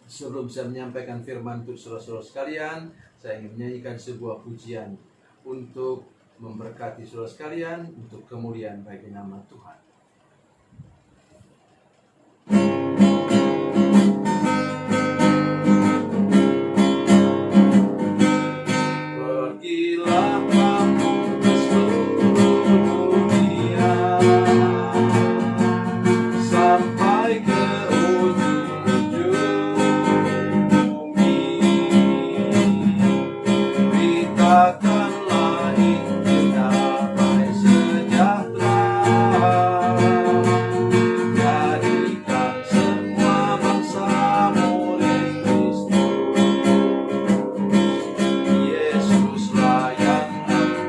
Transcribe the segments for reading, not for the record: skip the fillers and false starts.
Sebelum saya menyampaikan firman untuk saudara-saudara sekalian, saya ingin menyanyikan sebuah pujian untuk memberkati saudara sekalian, untuk kemuliaan bagi nama Tuhan. Pergilah kamu ke seluruh dunia, sampai ke ujung bumi. Beritakanlah Injil damai sejahtera, jadikan semua bangsa murid Kristus. Yesuslah yang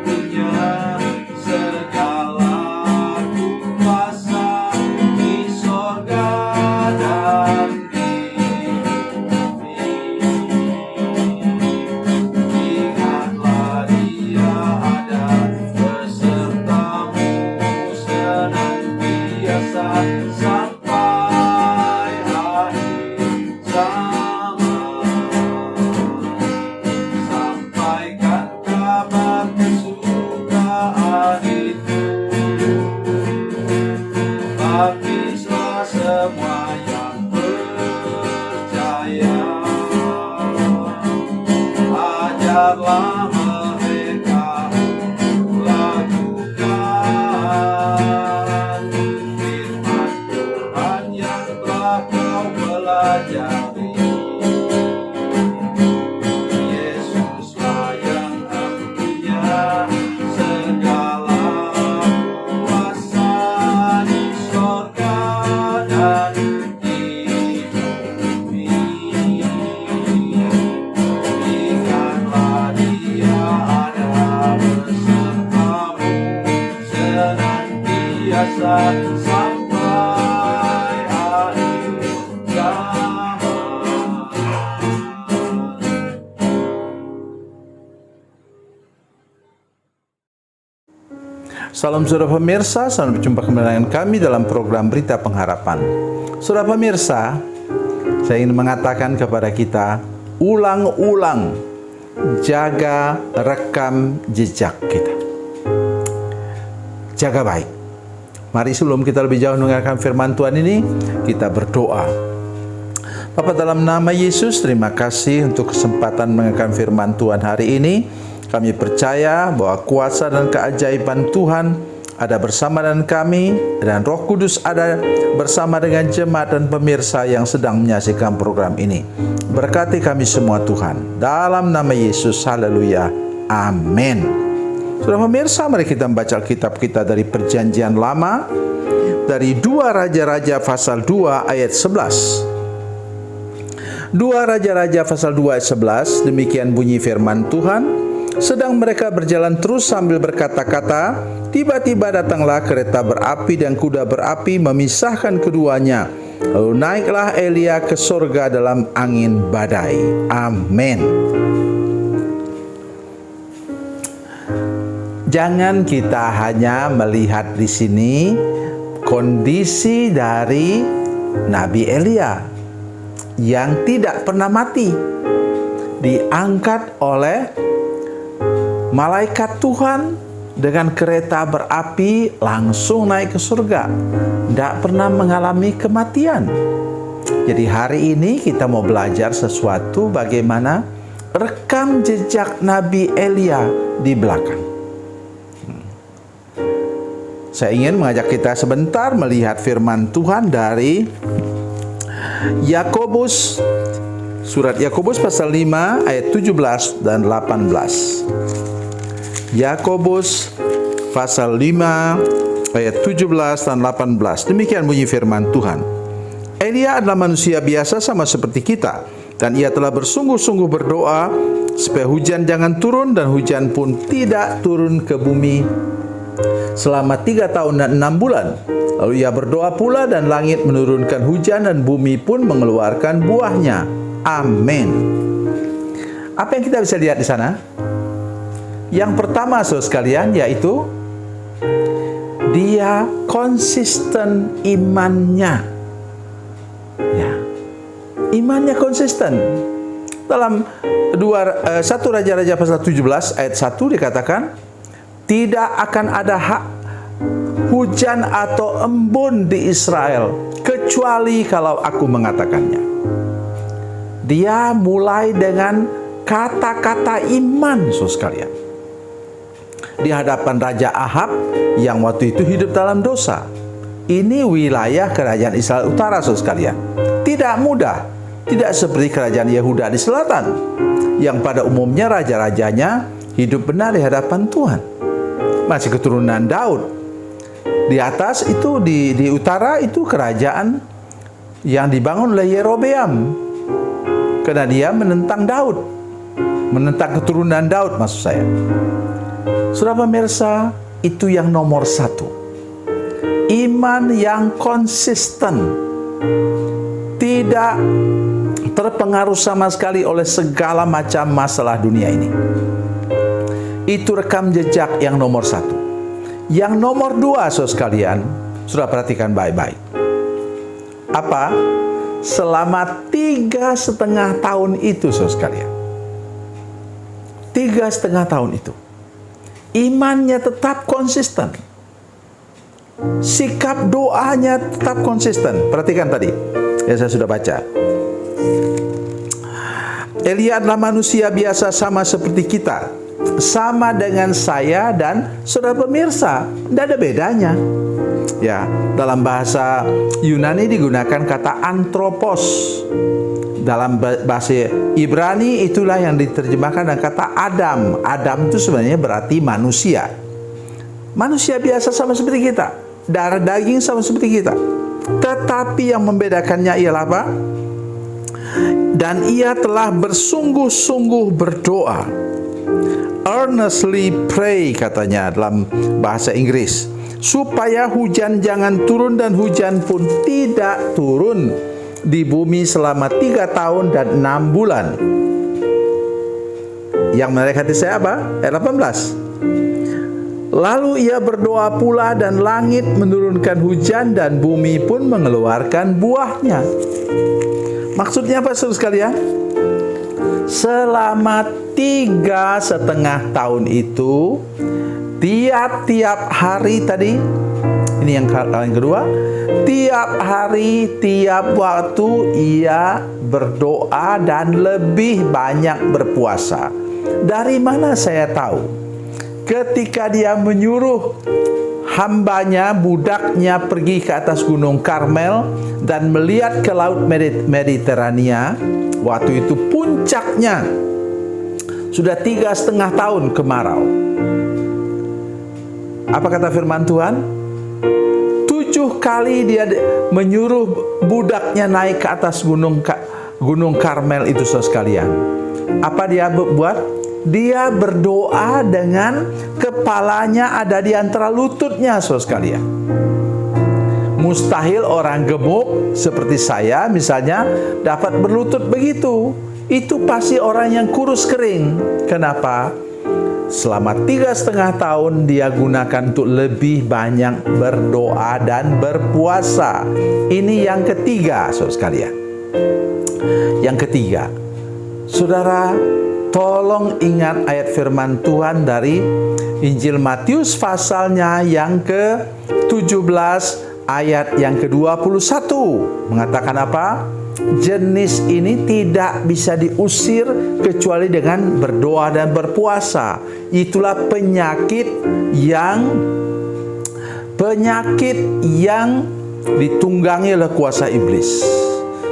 punya segala kuasa di sorga dan di bumi. Ingatlah Dia ada besertamu senantiasa sampai akhir zaman. Sampaikan kabar kesukaan itu, baptislah semua yang percaya. Ajarlah mereka untuk lakukan firman Tuhan yang telah kau pelajari. Yesuslah yang punya segala kuasa di sorga dan di bumi. Ingatlah Dia ada besertamu senantiasa sampai akhir zaman. Salam saudara pemirsa, selamat berjumpa kembali dengan kami dalam program Berita Pengharapan. Saudara pemirsa, saya ingin mengatakan kepada kita, ulang-ulang jaga rekam jejak kita. Jaga baik. Mari sebelum kita lebih jauh mendengarkan firman Tuhan ini, kita berdoa. Bapa, dalam nama Yesus, terima kasih untuk kesempatan mendengarkan firman Tuhan hari ini. Kami percaya bahwa kuasa dan keajaiban Tuhan ada bersama dengan kami, dan Roh Kudus ada bersama dengan jemaat dan pemirsa yang sedang menyaksikan program ini. Berkati kami semua Tuhan, dalam nama Yesus, haleluya, amin. Saudara pemirsa, mari kita membaca kitab kita dari Perjanjian Lama, dari 2 Raja-Raja pasal 2 ayat 11. 2 Raja-Raja pasal 2 ayat 11, demikian bunyi firman Tuhan. Sedang mereka berjalan terus sambil berkata-kata, tiba-tiba datanglah kereta berapi dan kuda berapi memisahkan keduanya. Lalu naiklah Elia ke sorga dalam angin badai. Amin. Jangan kita hanya melihat di sini kondisi dari Nabi Elia yang tidak pernah mati, diangkat oleh malaikat Tuhan dengan kereta berapi langsung naik ke surga, tidak pernah mengalami kematian. Jadi hari ini kita mau belajar sesuatu bagaimana rekam jejak Nabi Elia di belakang. Saya ingin mengajak kita sebentar melihat firman Tuhan dari Yakobus, surat Yakobus pasal 5 ayat 17 dan 18. Yakobus pasal 5 ayat 17 dan 18. Demikian bunyi firman Tuhan. Elia adalah manusia biasa sama seperti kita, dan ia telah bersungguh-sungguh berdoa supaya hujan jangan turun, dan hujan pun tidak turun ke bumi selama 3 tahun dan 6 bulan. Lalu ia berdoa pula, dan langit menurunkan hujan, dan bumi pun mengeluarkan buahnya. Amin. Apa yang kita bisa lihat di sana? Yang pertama, saudara sekalian, yaitu dia konsisten imannya. Ya. Imannya konsisten. Dalam 1 Raja-Raja pasal 17 ayat 1 dikatakan, tidak akan ada hujan atau embun di Israel kecuali kalau aku mengatakannya. Dia mulai dengan kata-kata iman, saudara sekalian. Di hadapan Raja Ahab yang waktu itu hidup dalam dosa. Ini wilayah kerajaan Israel Utara, saudara sekalian. Tidak mudah, tidak seperti kerajaan Yehuda di selatan, yang pada umumnya raja-rajanya hidup benar di hadapan Tuhan. Masih keturunan Daud. Di atas itu, di utara itu kerajaan yang dibangun oleh Yerobeam, karena dia menentang Daud, menentang keturunan Daud maksud saya. Saudara pemirsa, itu yang nomor satu. Iman yang konsisten, tidak terpengaruh sama sekali oleh segala macam masalah dunia ini. Itu rekam jejak yang nomor satu. Yang nomor dua, saudara sekalian, sudah perhatikan baik-baik. Apa? Selama 3,5 tahun itu, saudara sekalian, 3,5 tahun itu, imannya tetap konsisten. Sikap doanya tetap konsisten. Perhatikan tadi yang saya sudah baca. Elia adalah manusia biasa sama seperti kita, sama dengan saya dan saudara pemirsa. Tidak ada bedanya. Ya, dalam bahasa Yunani digunakan kata anthropos. Dalam bahasa Ibrani itulah yang diterjemahkan dengan kata Adam. Adam itu sebenarnya berarti manusia. Manusia biasa sama seperti kita. Darah daging sama seperti kita. Tetapi yang membedakannya ialah apa? Dan ia telah bersungguh-sungguh berdoa. Earnestly pray katanya dalam bahasa Inggris. Supaya hujan jangan turun dan hujan pun tidak turun di bumi selama 3 tahun dan 6 bulan. Yang mendekati saya apa? Ayat 18. Lalu ia berdoa pula dan langit menurunkan hujan dan bumi pun mengeluarkan buahnya. Maksudnya apa saudara sekalian? Selama 3,5 tahun itu, tiap-tiap hari tadi, ini yang kedua, tiap hari, tiap waktu ia berdoa dan lebih banyak berpuasa. Dari mana saya tahu? Ketika dia menyuruh hambanya, budaknya pergi ke atas gunung Karmel dan melihat ke laut Mediterania, waktu itu puncaknya sudah 3,5 tahun kemarau. Apa kata firman Tuhan? 7 kali dia menyuruh budaknya naik ke atas gunung Karmel itu, saudara sekalian. Apa dia buat? Dia berdoa dengan kepalanya ada di antara lututnya, saudara sekalian. Mustahil orang gemuk seperti saya misalnya dapat berlutut begitu. Itu pasti orang yang kurus kering. Kenapa? Selama 3,5 tahun dia gunakan untuk lebih banyak berdoa dan berpuasa. Ini yang ketiga, saudara sekalian. Yang ketiga, saudara, tolong ingat ayat firman Tuhan dari Injil Matius pasalnya yang ke-17 ayat yang ke-21. Mengatakan apa? Jenis ini tidak bisa diusir kecuali dengan berdoa dan berpuasa. Itulah penyakit yang ditunggangi oleh kuasa iblis.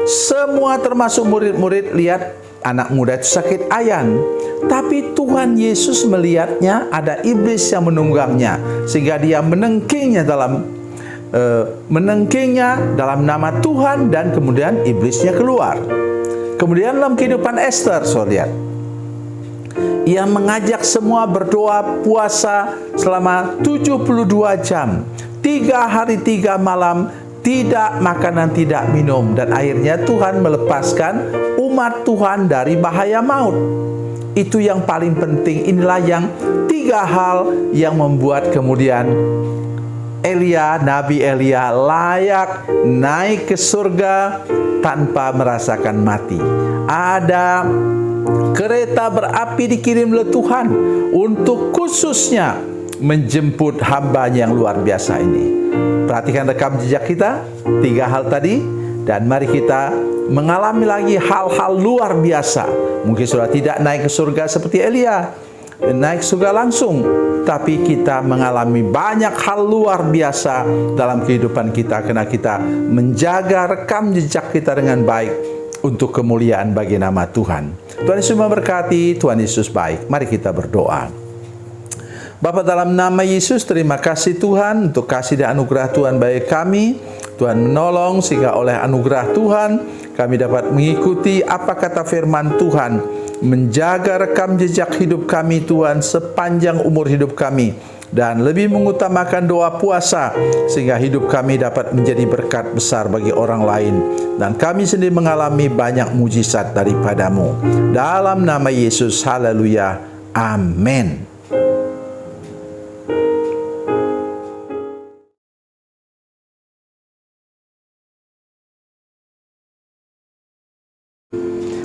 Semua termasuk murid-murid lihat anak muda itu sakit ayan, tapi Tuhan Yesus melihatnya ada iblis yang menunggangnya, sehingga dia menengkingnya dalam nama Tuhan, dan kemudian iblisnya keluar. Kemudian dalam kehidupan Esther, saudara lihat, ia mengajak semua berdoa puasa selama 72 jam, 3 hari 3 malam, tidak makan dan tidak minum, dan akhirnya Tuhan melepaskan umat Tuhan dari bahaya maut. Itu yang paling penting. Inilah yang 3 hal yang membuat kemudian Nabi Elia layak naik ke surga tanpa merasakan mati. Ada kereta berapi dikirim oleh Tuhan untuk khususnya menjemput hamba-Nya yang luar biasa ini. Perhatikan rekam jejak kita, 3 hal tadi, dan mari kita mengalami lagi hal-hal luar biasa. Mungkin sudah tidak naik ke surga seperti Elia, naik surga langsung, tapi kita mengalami banyak hal luar biasa dalam kehidupan kita karena kita menjaga rekam jejak kita dengan baik untuk kemuliaan bagi nama Tuhan. Tuhan Yesus memberkati, Tuhan Yesus baik. Mari kita berdoa. Bapa, dalam nama Yesus, terima kasih Tuhan untuk kasih dan anugerah Tuhan bagi kami. Tuhan menolong sehingga oleh anugerah Tuhan kami dapat mengikuti apa kata firman Tuhan, menjaga rekam jejak hidup kami Tuhan sepanjang umur hidup kami, dan lebih mengutamakan doa puasa sehingga hidup kami dapat menjadi berkat besar bagi orang lain, dan kami sendiri mengalami banyak mujizat daripadamu. Dalam nama Yesus, haleluya, amin.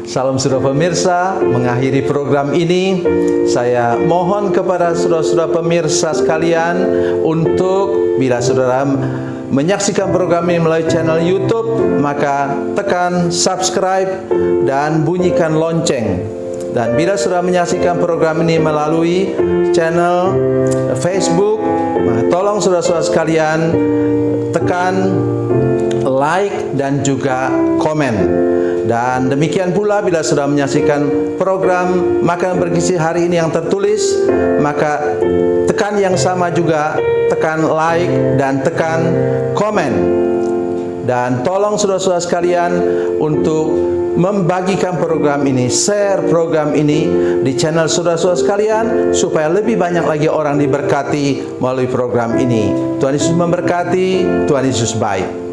Salam saudara pemirsa, mengakhiri program ini saya mohon kepada saudara-saudara pemirsa sekalian untuk bila saudara menyaksikan program ini melalui channel YouTube, maka tekan subscribe dan bunyikan lonceng. Dan bila saudara menyaksikan program ini melalui channel Facebook, maka tolong saudara-saudara sekalian tekan like dan juga komen. Dan demikian pula bila sudah menyaksikan program Makan Bergizi hari ini yang tertulis, maka tekan yang sama juga, tekan like dan tekan komen. Dan tolong saudara-saudara sekalian untuk membagikan program ini, share program ini di channel saudara-saudara sekalian supaya lebih banyak lagi orang diberkati melalui program ini. Tuhan Yesus memberkati, Tuhan Yesus baik.